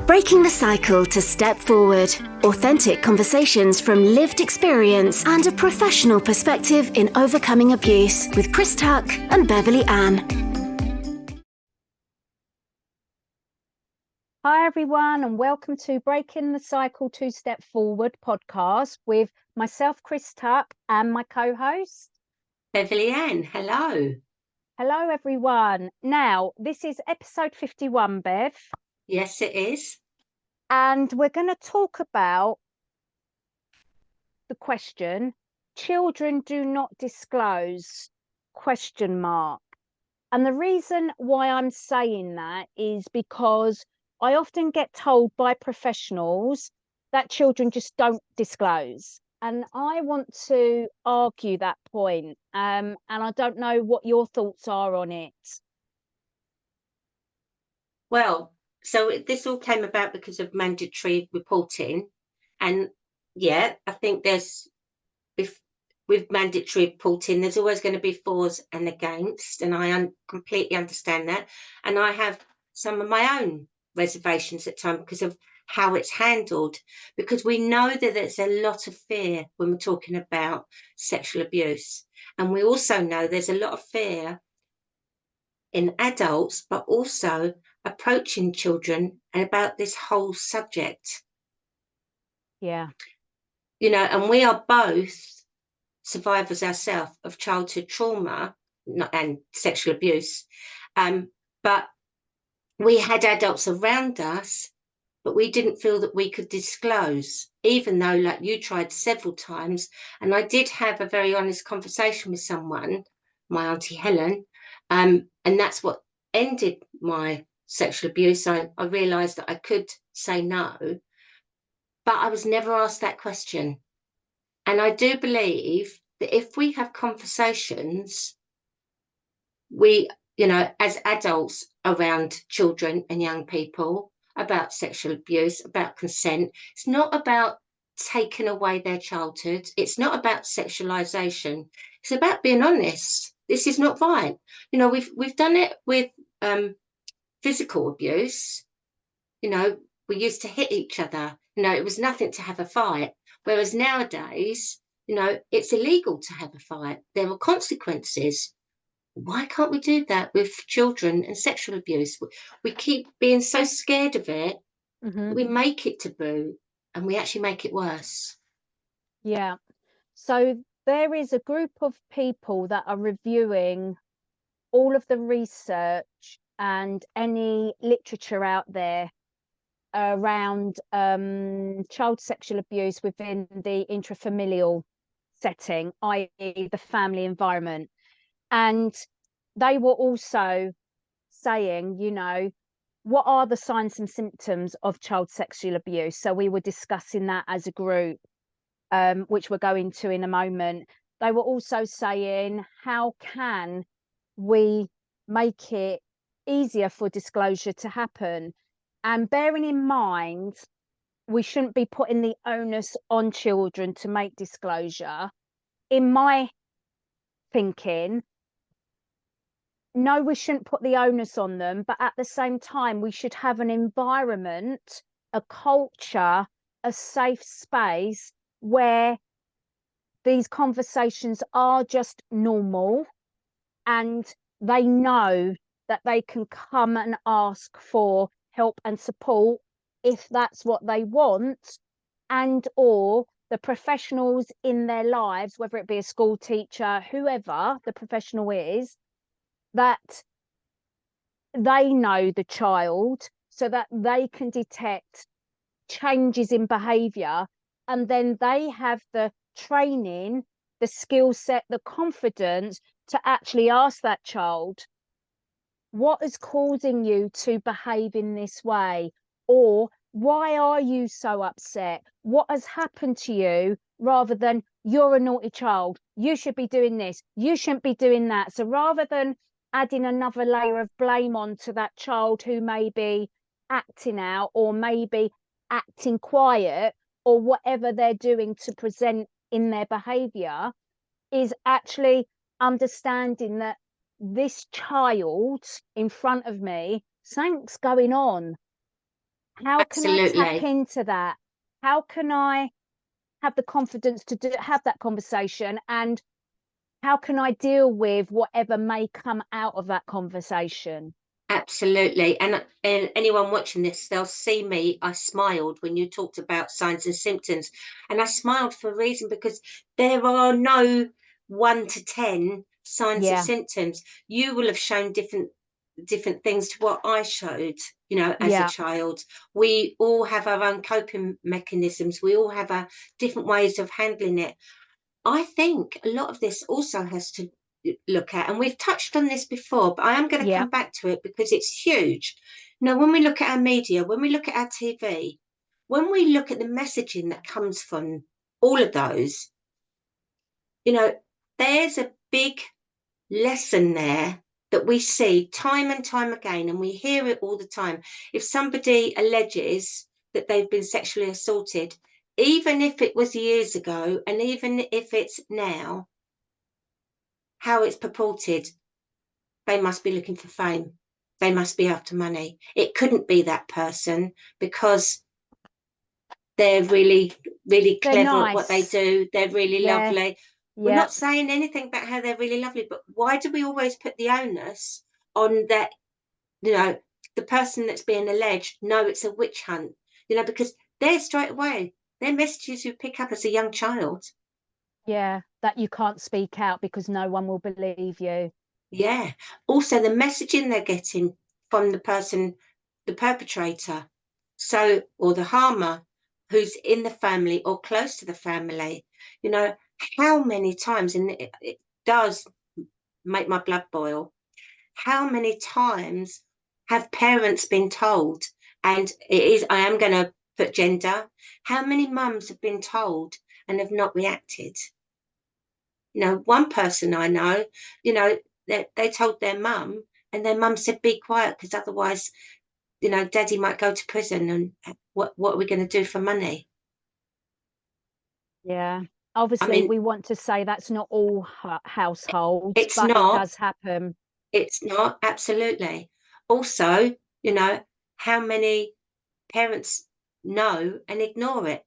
Breaking the cycle to step forward. Authentic conversations from lived experience and a professional perspective in overcoming abuse with Chris Tuck and Beverley Ann. Hi everyone, and welcome to Breaking the Cycle to Step Forward podcast with myself, Chris Tuck, and my co-host Beverley Ann. Hello. Hello everyone. Now, this is episode 51, Bev. Yes, it is. And we're going to talk about the question, children do not disclose, ? And the reason why I'm saying that is because I often get told by professionals that children just don't disclose. And I want to argue that point. And I don't know what your thoughts are on it. Well, so this all came about because of mandatory reporting. And yeah, I think with mandatory reporting, there's always going to be fors and against. And I completely understand that. And I have some of my own reservations at times because of how it's handled, because we know that there's a lot of fear when we're talking about sexual abuse. And we also know there's a lot of fear in adults, but also approaching children and about this whole subject. Yeah. You know, and we are both survivors ourselves of childhood trauma and sexual abuse. But we had adults around us, but we didn't feel that we could disclose, even though, like you tried several times. And I did have a very honest conversation with someone, my Auntie Helen, and that's what ended my sexual abuse. I realised that I could say no, but I was never asked that question. And I do believe that if we have conversations, we, you know, as adults around children and young people about sexual abuse, about consent, it's not about taking away their childhood. It's not about sexualization. It's about being honest. This is not right. You know, we've done it with physical abuse. You know, we used to hit each other. You know, it was nothing to have a fight. Whereas nowadays, you know, it's illegal to have a fight. There are consequences. Why can't we do that with children and sexual abuse? We keep being so scared of it. Mm-hmm. We make it taboo and we actually make it worse. Yeah. So there is a group of people that are reviewing all of the research and any literature out there around child sexual abuse within the intrafamilial setting, i.e. the family environment. And they were also saying, you know, what are the signs and symptoms of child sexual abuse? So we were discussing that as a group, which we're going to in a moment. They were also saying, how can we make it easier for disclosure to happen? And bearing in mind, we shouldn't be putting the onus on children to make disclosure. In my thinking, no, we shouldn't put the onus on them, but at the same time, we should have an environment, a culture, a safe space where these conversations are just normal and they know that they can come and ask for help and support if that's what they want, and or the professionals in their lives, whether it be a school teacher, whoever the professional is, that they know the child so that they can detect changes in behavior, and then they have the training, the skill set, the confidence to actually ask that child, what is causing you to behave in this way? Or why are you so upset? What has happened to you? Rather than, you're a naughty child, you should be doing this, you shouldn't be doing that. So rather than adding another layer of blame onto that child who may be acting out or maybe acting quiet or whatever they're doing to present in their behavior, is actually understanding that this child in front of me, something's going on. How can I tap Absolutely. into that? How can I have the confidence to have that conversation? And how can I deal with whatever may come out of that conversation? Absolutely. And anyone watching this, they'll see me. I smiled when you talked about signs and symptoms. And I smiled for a reason, because there are no 1 to 10 signs and Yeah, symptoms. You will have shown different things to what I showed, as a yeah, child. We all have our own coping mechanisms. We all have our different ways of handling it. I think a lot of this also has to look at, and we've touched on this before, but I am going to yeah, come back to it because it's huge. When we look at our media, when we look at our TV, when we look at the messaging that comes from all of those, there's a big lesson there that we see time and time again, and we hear it all the time. If somebody alleges that they've been sexually assaulted, even if it was years ago, and even if it's now, how it's purported, they must be looking for fame. They must be after money. It couldn't be that person because they're really, really they're clever at what they nice. do. They're really Yeah, lovely. We're yeah, not saying anything about how they're really lovely, but why do we always put the onus on that, you know, the person that's being alleged? No, it's a witch hunt, because they're straight away, they're messages you pick up as a young child. yeah. That you can't speak out because no one will believe you. Yeah. Also, the messaging they're getting from the person, the perpetrator, or the harmer, who's in the family or close to the family. You know, how many times, and it does make my blood boil, how many times have parents been told, and I am going to put gender, how many mums have been told and have not reacted? One person I know, they told their mum, and their mum said, "Be quiet, because otherwise, Daddy might go to prison. And what are we going to do for money?" Yeah. I Obviously, mean, we want to say that's not all households, it's but it not. does happen. It's not, absolutely. Also, how many parents know and ignore it?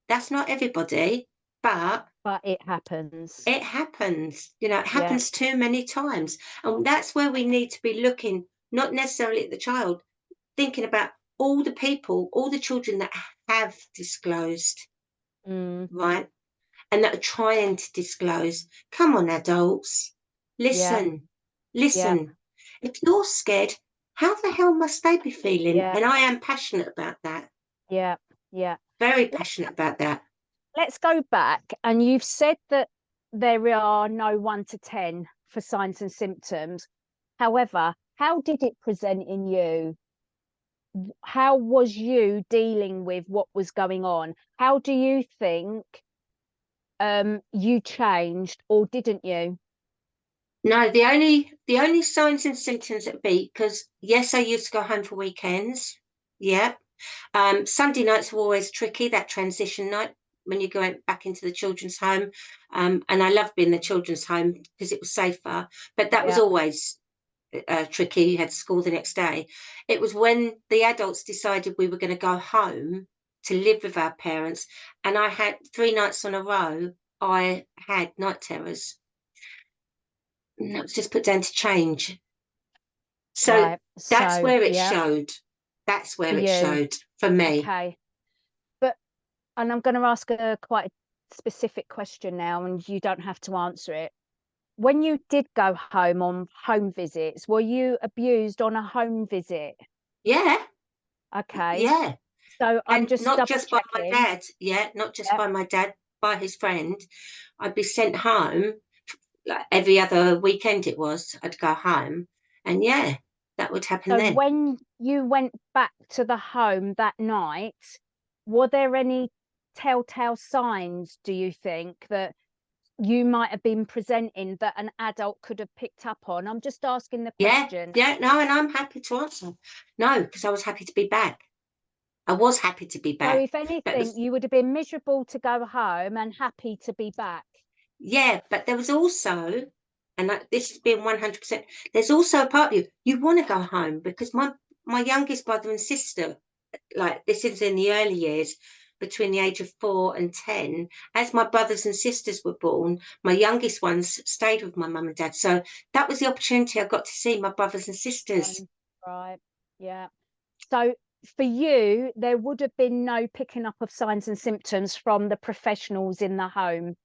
That's not everybody, but But it happens. it happens. It Yeah, happens too many times. And that's where we need to be looking, not necessarily at the child, thinking about all the people, all the children that have disclosed, mm, right? And that are trying to disclose. Come on, adults, yeah, listen, yeah, listen. If you're scared, how the hell must they be feeling? yeah, And I am passionate about that, yeah, yeah. very Let's passionate about that. let's go back. And you've said that there are no 1 to 10 for signs and symptoms. However, how did it present in you? How was you dealing with what was going on? How do you think you changed, or didn't you? No, the only signs and symptoms that be, because yes, I used to go home for weekends. Yeah. Sunday nights were always tricky, that transition night when you go back into the children's home. And I loved being in the children's home because it was safer, but that was Yeah. always tricky. You had school the next day. It was when the adults decided we were going to go home to live with our parents, and I had 3 nights on a row, I had night terrors. And that was just put down to change. So Right. that's So, where it yeah, showed. That's for where it you. showed for me. Okay. But, and I'm going to ask a quite a specific question now, and you don't have to answer it. When you did go home on home visits, were you abused on a home visit? Yeah, Okay. yeah. So I'm And just not double just by my checking. dad. Yeah, not just Yep. by my dad, by his friend. I'd be sent home like every other weekend. It was, I'd go home, and yeah, that would happen So then. when you went back to the home that night, were there any telltale signs, do you think, that you might have been presenting that an adult could have picked up on? I'm just asking the Yeah, question. yeah, no, and I'm happy to answer. No, because I was happy to be back. I was happy to be So back. if But it anything, was, you would have been miserable to go home and happy to be back. yeah, but there was also, and this has been 100%, there's also a part of you want to go home, because my youngest brother and sister like this is in the early years, between the age of 4 and 10. As my brothers and sisters were born, my youngest ones stayed with my mum and dad. So that was the opportunity I got to see my brothers and sisters. Right. Yeah. So for you, there would have been no picking up of signs and symptoms from the professionals in the home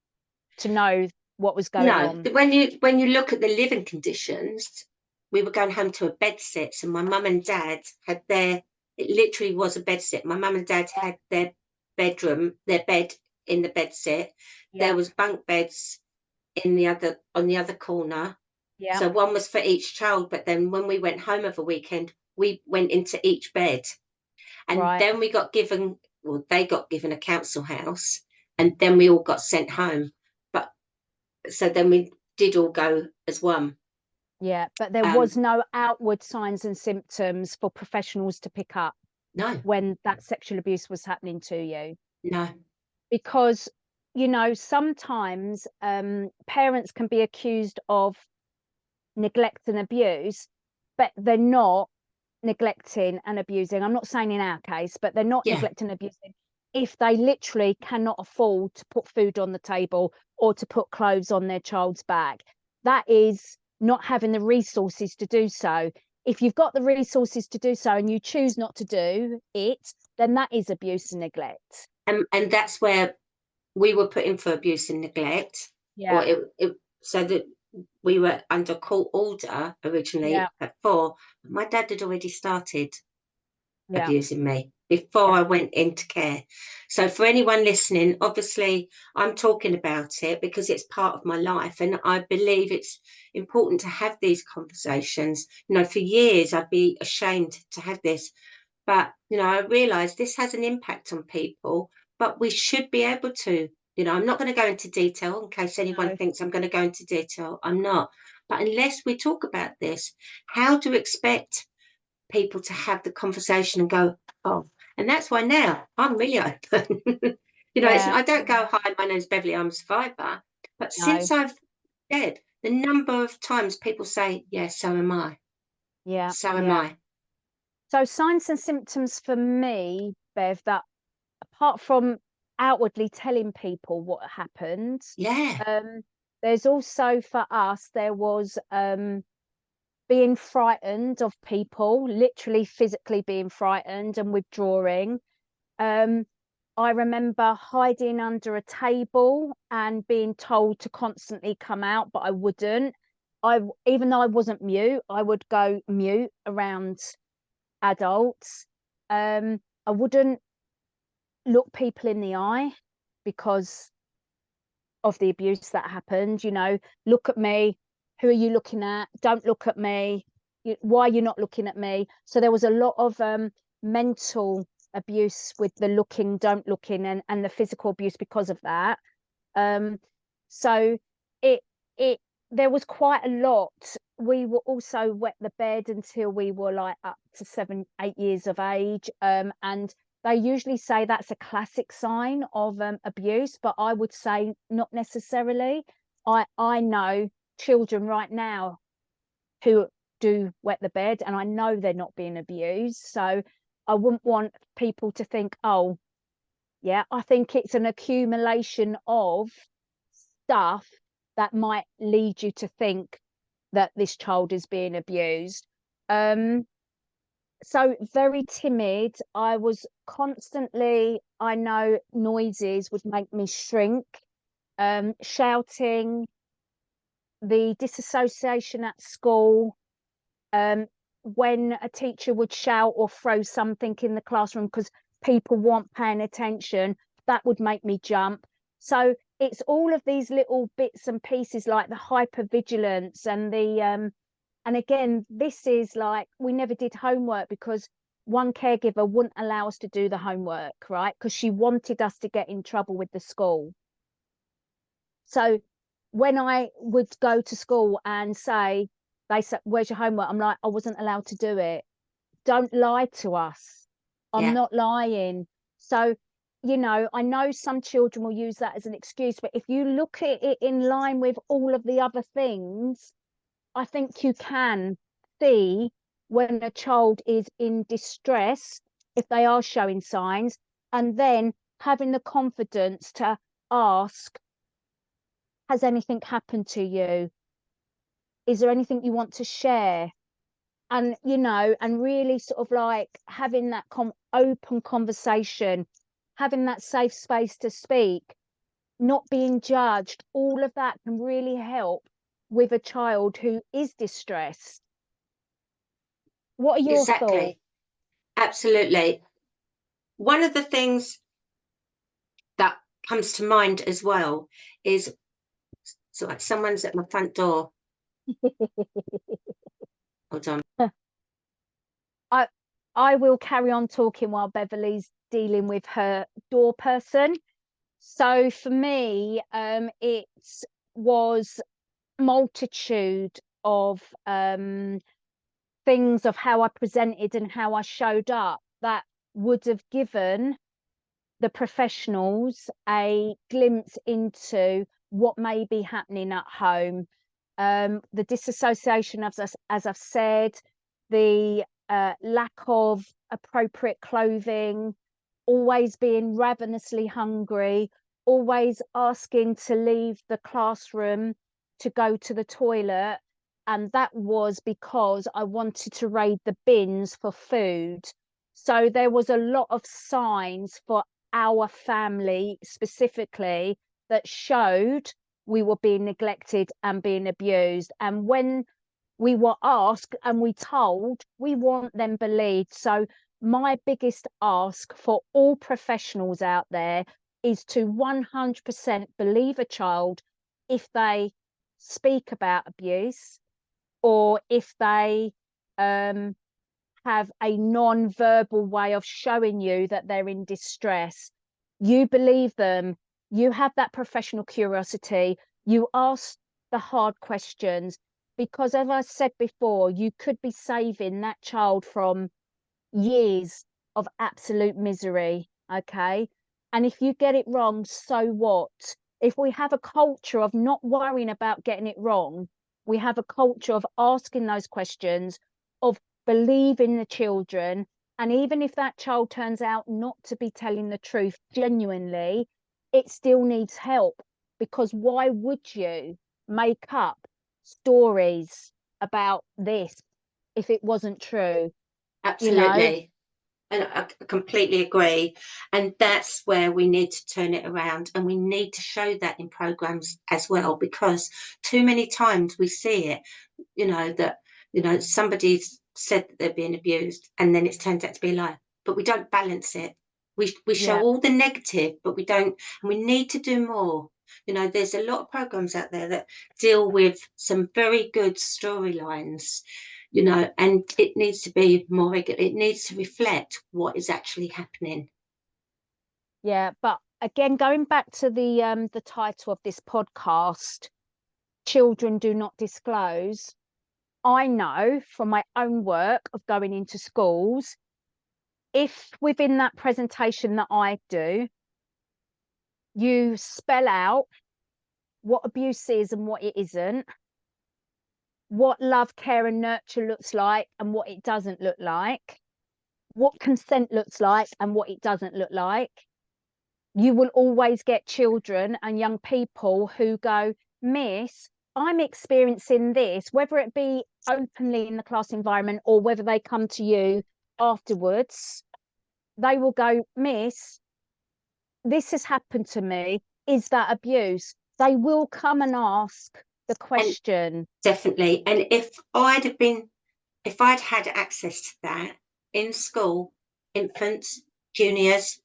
to know what was going No, on. when you look at the living conditions, we were going home to a bed sit. So my mum and dad had it literally was a bed sit. My mum and dad had their bed in the bed sit. Yeah. There was bunk beds on the other corner. Yeah. So one was for each child. But then when we went home of a weekend, we went into each bed. And Right. then they got given a council house, and then we all got sent home. But so then we did all go as one. Yeah. But there was no outward signs and symptoms for professionals to pick up No, when that sexual abuse was happening to you. no, Because, you know, sometimes parents can be accused of neglect and abuse, but they're not neglecting and abusing. I'm not saying in our case, but they're not yeah, neglecting and abusing if they literally cannot afford to put food on the table or to put clothes on their child's back. That is not having the resources to do so. If you've got the resources to do so and you choose not to do it, then that is abuse and neglect. and that's where we were put in for abuse and neglect, or Yeah. so that we were under court order Yeah. originally at 4. My dad had already started Yeah. abusing me before Yeah. I went into care. So for anyone listening, obviously I'm talking about it because it's part of my life, and I believe it's important to have these conversations. You know, for years I'd be ashamed to have this, but you know, I realize this has an impact on people, but we should be able to, you know, I'm not going to go into detail in case anyone No. thinks I'm going to go into detail. I'm not. But unless we talk about this, how do we expect people to have the conversation and go, oh, and that's why now I'm really open. You know, Yeah. I don't go, hi, my name's Beverley, I'm a survivor. But No. since I've dead, the number of times people say, yeah, so am I. Yeah. So am Yeah. I. So signs and symptoms for me, Bev, that apart from outwardly telling people what happened, Yeah. um, there's also for us, there was being frightened of people, literally physically being frightened and withdrawing. Um, I remember hiding under a table and being told to constantly come out, but I wouldn't. Even though I wasn't mute, I would go mute around adults. I wouldn't look people in the eye because of the abuse that happened. You know, look at me. Who are you looking at? Don't look at me. Why are you not looking at me? So there was a lot of mental abuse with the looking, don't looking, and the physical abuse because of that. So it it there was quite a lot. We were also wet the bed until we were like up to 7, 8 years of age, and they usually say that's a classic sign of abuse, but I would say not necessarily. I know children right now who do wet the bed, and I know they're not being abused. So I wouldn't want people to think, oh, yeah, I think it's an accumulation of stuff that might lead you to think that this child is being abused. So very timid. I was constantly, I know noises would make me shrink, shouting, the disassociation at school, when a teacher would shout or throw something in the classroom because people weren't paying attention, that would make me jump. So it's all of these little bits and pieces like the hypervigilance and the and again, this is like we never did homework because one caregiver wouldn't allow us to do the homework, right? Because she wanted us to get in trouble with the school. So when I would go to school and say, they said, where's your homework? I'm like, I wasn't allowed to do it. Don't lie to us. I'm Yeah. not lying. So, you know, I know some children will use that as an excuse, but if you look at it in line with all of the other things, I think you can see when a child is in distress if they are showing signs, and then having the confidence to ask, has anything happened to you? Is there anything you want to share? And, you know, and really sort of like having that open conversation, having that safe space to speak, not being judged, all of that can really help with a child who is distressed. What are your thoughts? Exactly. Absolutely. One of the things that comes to mind as well is, so like someone's at my front door. Hold on. I will carry on talking while Beverley's dealing with her door person. So for me, it was multitude of things of how I presented and how I showed up that would have given the professionals a glimpse into what may be happening at home. The disassociation, as I've said, the lack of appropriate clothing, always being ravenously hungry, always asking to leave the classroom to go to the toilet. And that was because I wanted to raid the bins for food. So there was a lot of signs for our family specifically that showed we were being neglected and being abused. And when we were asked and we told, we weren't then believed. So my biggest ask for all professionals out there is to 100% believe a child if they speak about abuse, or if they have a non-verbal way of showing you that they're in distress. You believe them, you have that professional curiosity, you ask the hard questions, because as I said before, you could be saving that child from years of absolute misery. Okay. And if you get it wrong, so what? If we have a culture of not worrying about getting it wrong, we have a culture of asking those questions, of believing the children. And even if that child turns out not to be telling the truth genuinely, it still needs help. Because why would you make up stories about this if it wasn't true? Absolutely. You know? And I completely agree. And that's where we need to turn it around. And we need to show that in programs as well, because too many times we see it, that, somebody's said that they're being abused and then it's turned out to be a lie, but we don't balance it. We show all the negative, but we don't, and we need to do more. There's a lot of programs out there that deal with some very good storylines, and it needs to be more regular. It needs to reflect what is actually happening. Yeah, but again, going back to the title of this podcast, Children Do Not Disclose. I know from my own work of going into schools, if within that presentation that I do, you spell out what abuse is and what it isn't, what love, care, and nurture looks like and what it doesn't look like, what consent looks like and what it doesn't look like, you will always get children and young people who go, Miss, I'm experiencing this, whether it be openly in the class environment or whether they come to you afterwards. They will go, Miss, this has happened to me. Is that abuse? They will come and ask the question. And definitely. And if I'd had access to that in school, infants, juniors,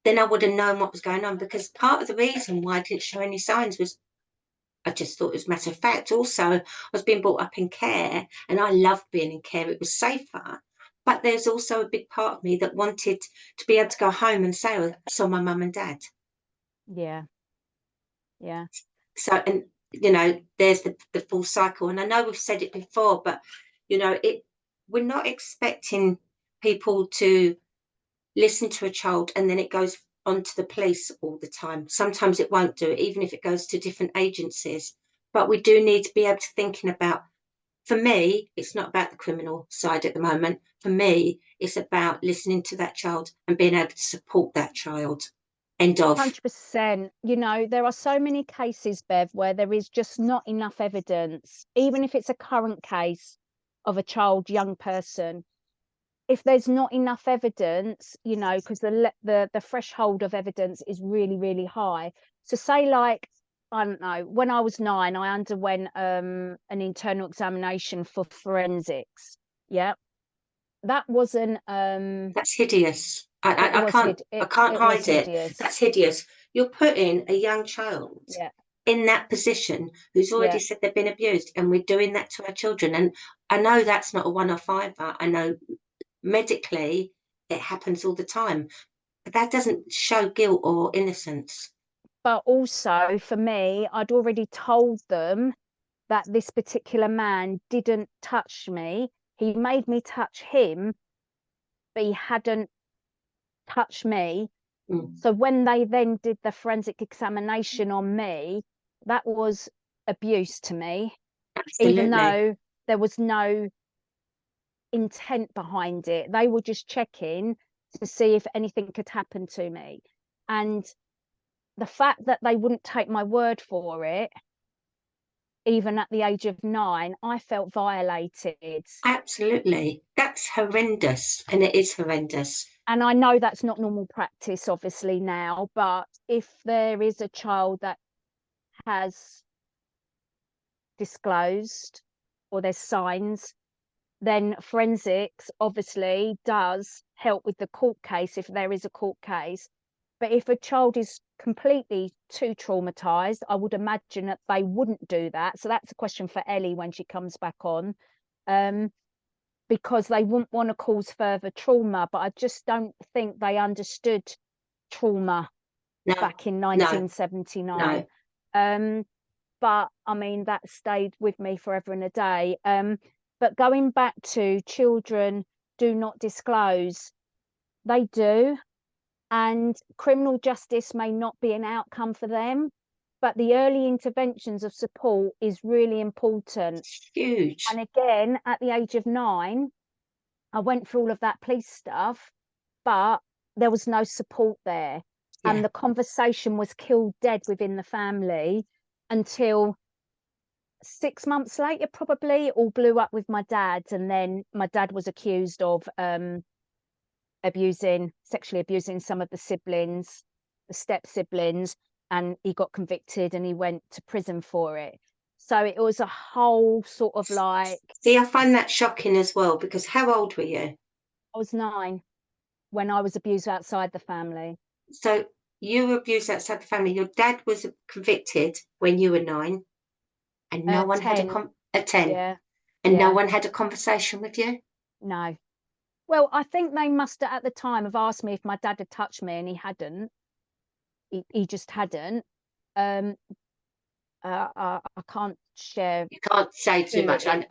then I would have known what was going on, because part of the reason why I didn't show any signs was I just thought it was a matter of fact. Also, I was being brought up in care and I loved being in care. It was safer. But there's also a big part of me that wanted to be able to go home and say, I saw my mum and dad. Yeah. Yeah. So, and, there's the full cycle. And I know we've said it before, but, we're not expecting people to listen to a child and then it goes on to the police all the time. Sometimes it won't do it, even if it goes to different agencies. But we do need to be able to thinking about for me, it's not about the criminal side at the moment. For me, it's about listening to that child and being able to support that child. End of. 100%. You know, there are so many cases, Bev, where there is just not enough evidence, even if it's a current case of a child, young person. If there's not enough evidence, you know, because the threshold of evidence is really, really high. So say, like, I don't know, when I was 9, I underwent an internal examination for forensics. Yeah. That wasn't That's hideous. I it can't was hide it. hideous. That's hideous. You're putting a young child Yeah. in that position who's already said they've been abused, and we're doing that to our children. And I know that's not a one-off either. I know medically it happens all the time, but that doesn't show guilt or innocence. But also for me, I'd already told them that this particular man didn't touch me. He made me touch him, but he hadn't touched me. So when they then did the forensic examination on me, that was abuse to me. Absolutely. Even though there was no intent behind it. They were just checking to see if anything could happen to me. And the fact that they wouldn't take my word for it, even at the age of 9, I felt violated. Absolutely. That's horrendous. And it is horrendous. And I know that's not normal practice, obviously, now, but if there is a child that has disclosed or there's signs, then forensics obviously does help with the court case if there is a court case. But if a child is completely too traumatized, I would imagine that they wouldn't do that. So that's a question for Ellie when she comes back on, because they wouldn't want to cause further trauma. But I just don't think they understood trauma back in 1979. But I mean, that stayed with me forever and a day. But going back to children do not disclose, they do. And criminal justice may not be an outcome for them, but the early interventions of support is really important. It's huge. And again, at the age of 9, I went through all of that police stuff, but there was no support there. Yeah. And the conversation was killed dead within the family until 6 months later, probably, it all blew up with my dad. And then my dad was accused of sexually abusing some of the siblings, the step siblings, and he got convicted and he went to prison for it. So it was a whole sort of like. See, I find that shocking as well, because how old were you? I was 9 when I was abused outside the family. So you were abused outside the family. Your dad was convicted when you were 9, and no one 10. had at 10. Yeah. And no one had a conversation with you? No. Well, I think they must at the time have asked me if my dad had touched me, and he hadn't. He just hadn't. I can't share. You can't say too much. No.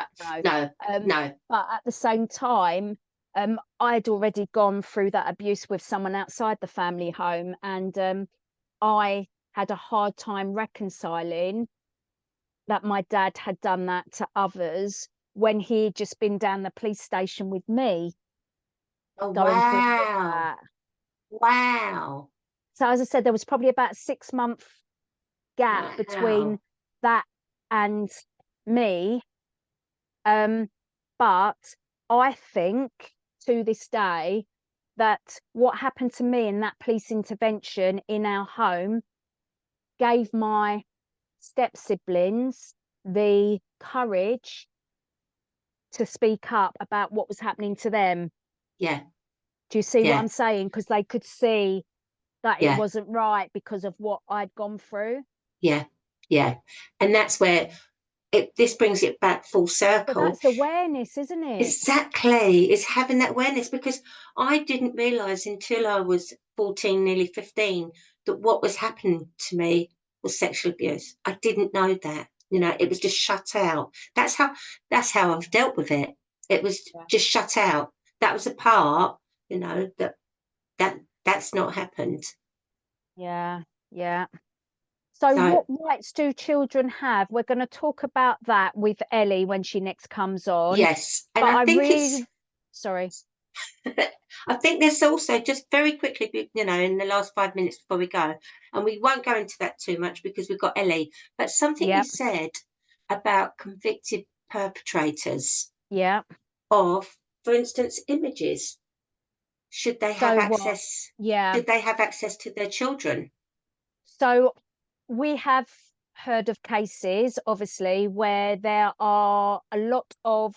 But at the same time, I'd already gone through that abuse with someone outside the family home, and I had a hard time reconciling that my dad had done that to others when he'd just been down the police station with me. Oh, going through wow. Wow. So as I said, there was probably about a 6-month gap between that and me. But I think to this day that what happened to me in that police intervention in our home gave my step siblings the courage to speak up about what was happening to them. Yeah. Do you see what I'm saying? Because they could see that it wasn't right because of what I'd gone through. Yeah. And that's where this brings it back full circle. But that's awareness, isn't it? Exactly. It's having that awareness, because I didn't realise until I was 14, nearly 15, that what was happening to me was sexual abuse. I didn't know that. It was just shut out. That's how I've dealt with it. It was just shut out. That was a part, that's not happened. Yeah. So So what rights do children have? We're going to talk about that with Ellie when she next comes on. yes, and But I I think it's really, sorry. I think there's also, just very quickly, you know, in the last 5 minutes before we go, and we won't go into that too much because we've got Ellie, but something you Yep, said about convicted perpetrators yep. of, for instance, images. Should they have So what? access? Yeah. Should they have access to their children? So we have heard of cases, obviously, where there are a lot of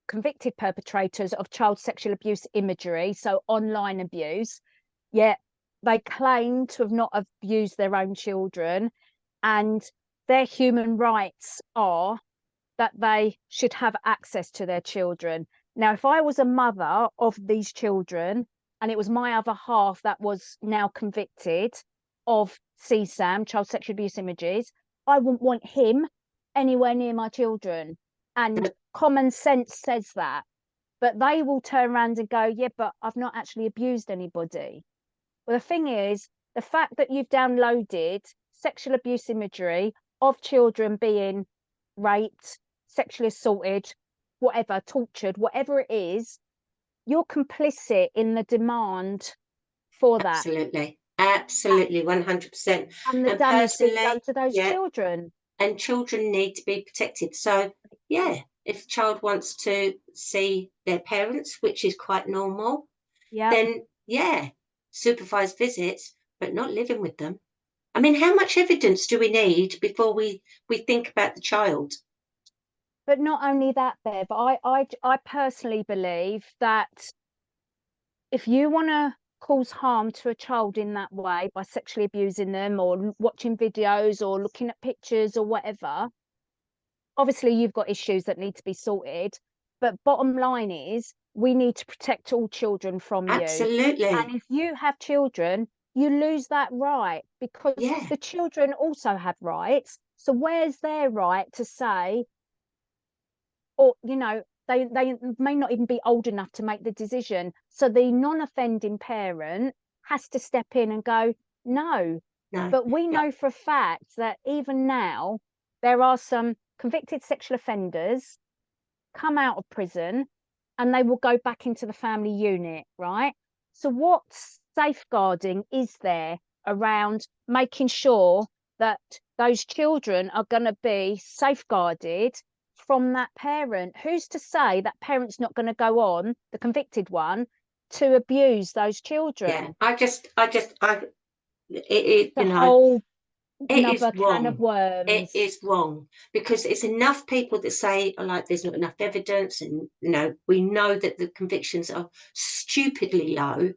convicted perpetrators of child sexual abuse imagery, so online abuse, yet they claim to have not abused their own children, and their human rights are that they should have access to their children. Now, if I was a mother of these children and it was my other half that was now convicted of CSAM, child sexual abuse images, I wouldn't want him anywhere near my children. And common sense says that. But they will turn around and go, yeah, but I've not actually abused anybody. Well, the thing is, the fact that you've downloaded sexual abuse imagery of children being raped, sexually assaulted, whatever, tortured, whatever it is, you're complicit in the demand for that Absolutely, absolutely, 100%. and the And damage being done personally, to those yeah, children. and children need to be protected. So, yeah, if a child wants to see their parents, which is quite normal, Yeah. then yeah, supervised visits, but not living with them. I mean, how much evidence do we need before we think about the child? But not only that, Bev, I personally believe that if you want to cause harm to a child in that way by sexually abusing them or watching videos or looking at pictures or whatever, obviously you've got issues that need to be sorted. But bottom line is, we need to protect all children from you. Absolutely. And if you have children, you lose that right because Yeah, the children also have rights. So where's their right to say, or they may not even be old enough to make the decision, so the non-offending parent has to step in and go no. no. But we Yeah, know for a fact that even now there are some convicted sexual offenders come out of prison and they will go back into the family unit, right? So what safeguarding is there around making sure that those children are going to be safeguarded from that parent? Who's to say that parent's not going to go on, the convicted one, to abuse those yeah. children? It, The you know, whole it is another can of wrong. It worms. is wrong because it's enough people that say, oh, like, there's not enough evidence, and we know that the convictions are stupidly low.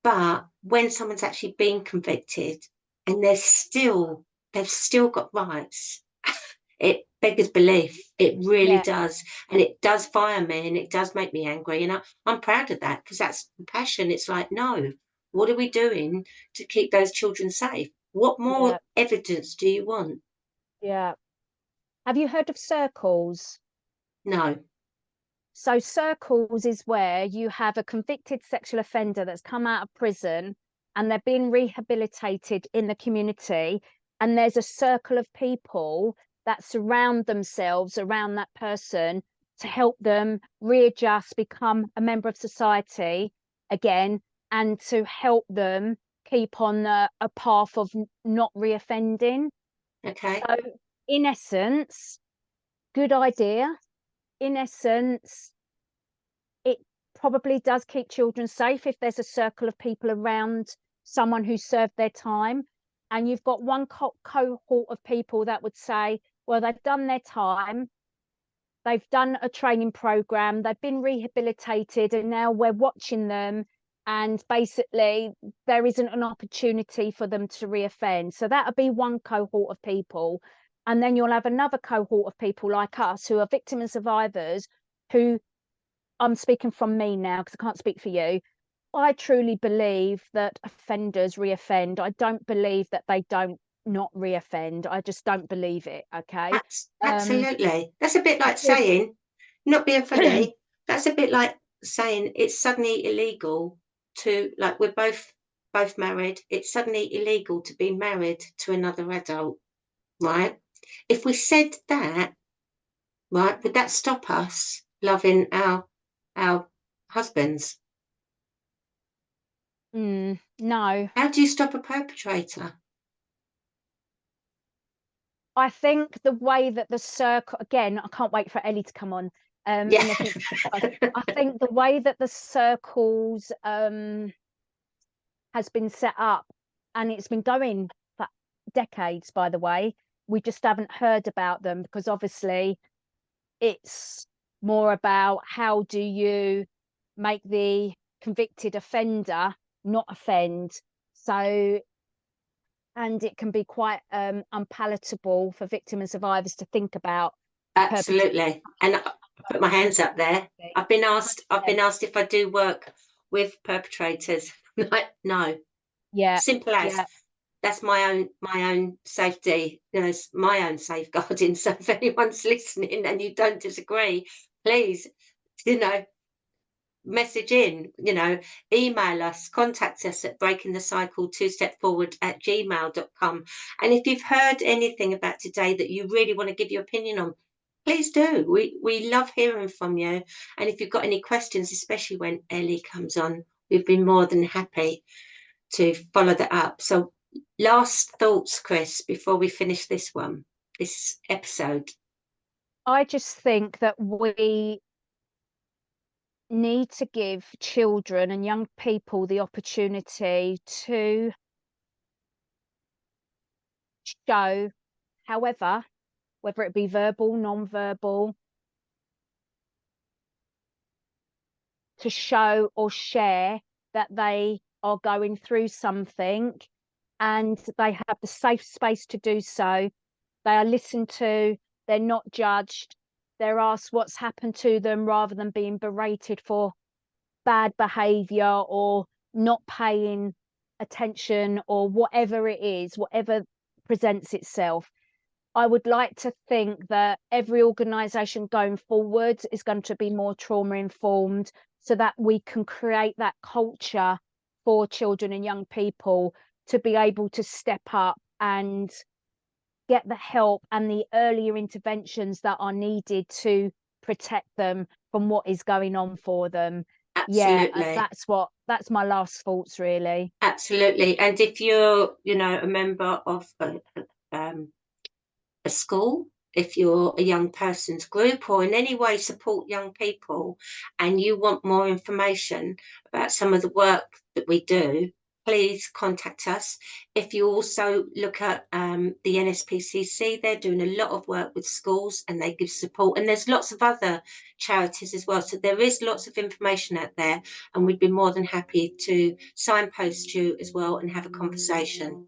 But when someone's actually been convicted and they've still got rights, it beggars belief. It really Yeah, does. And it does fire me and it does make me angry. And I'm proud of that because that's the passion. It's like, no, what are we doing to keep those children safe? What yeah, more evidence do you want? yeah. Have you heard of circles? No. So circles is where you have a convicted sexual offender that's come out of prison and they're being rehabilitated in the community. And there's a circle of people that surround themselves around that person to help them readjust, become a member of society again, and to help them keep on a path of not reoffending. Okay. So, in essence, good idea. In essence, it probably does keep children safe if there's a circle of people around someone who served their time. And you've got one cohort of people that would say, well, they've done their time, they've done a training program, they've been rehabilitated, and now we're watching them. And basically, there isn't an opportunity for them to reoffend. So that'll be one cohort of people. And then you'll have another cohort of people like us who are victim and survivors who, I'm speaking from me now because I can't speak for you. I truly believe that offenders reoffend. I don't believe that they don't not reoffend. I just don't believe it. Okay. Um, Absolutely. That's a bit like because saying, not being funny, that's a bit like saying it's suddenly illegal to, like, we're both both married, it's suddenly illegal to be married to another adult, right? If we said that, right, would that stop us loving our husbands? No. How do you stop a perpetrator? I think the way that the circle, again, I can't wait for Ellie to come on in Yeah. the future. I think the way that the circles has been set up, and it's been going for decades, by the way, we just haven't heard about them, because obviously it's more about how do you make the convicted offender not offend. So, and it can be quite unpalatable for victims and survivors to think about the perpetrator. Absolutely. And I put my hands up there. I've been asked if I do work with perpetrators. Like, no. Yeah, Simple as. yeah. That's my own safety, you know, it's my own safeguarding. So if anyone's listening and you don't disagree, please, you know, message in, you know, email us, contact us at breakingthecycle 2stepforward@gmail.com. And if you've heard anything about today that you really want to give your opinion on, please do. We love hearing from you. And if you've got any questions, especially when Ellie comes on, we'd be more than happy to follow that up. So last thoughts, Chris, before we finish this episode. I just think that we need to give children and young people the opportunity to show, however, whether it be verbal, non-verbal, to show or share that they are going through something, and they have the safe space to do so. They are listened to, they're not judged, they're asked what's happened to them rather than being berated for bad behavior or not paying attention or whatever it is, whatever presents itself. I would like to think that every organisation going forward is going to be more trauma informed, so that we can create that culture for children and young people to be able to step up and get the help and the earlier interventions that are needed to protect them from what is going on for them. Yeah, Absolutely. that's my last thoughts, really. Absolutely. And if you're, you know, a member of a school, if you're a young person's group or in any way support young people and you want more information about some of the work that we do, please contact us. If you also look at the NSPCC, they're doing a lot of work with schools and they give support. And there's lots of other charities as well. So there is lots of information out there, and we'd be more than happy to signpost you as well and have a conversation.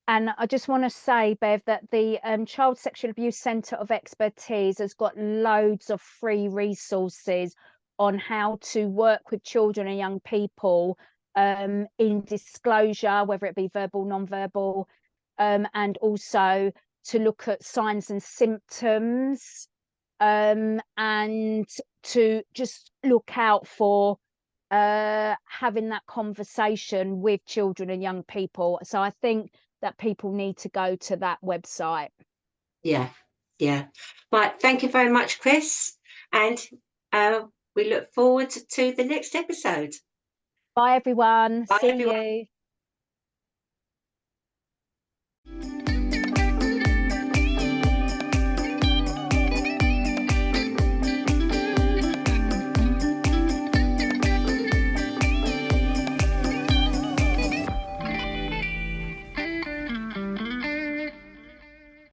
And I just want to say, Bev, that the Child Sexual Abuse Centre of Expertise has got loads of free resources on how to work with children and young people in disclosure, whether it be verbal, non-verbal, and also to look at signs and symptoms, and to just look out for having that conversation with children and young people. So I think that people need to go to that website. Yeah. Right. Thank you very much, Chris. And we look forward to the next episode. Bye, everyone. Bye, See everyone. you.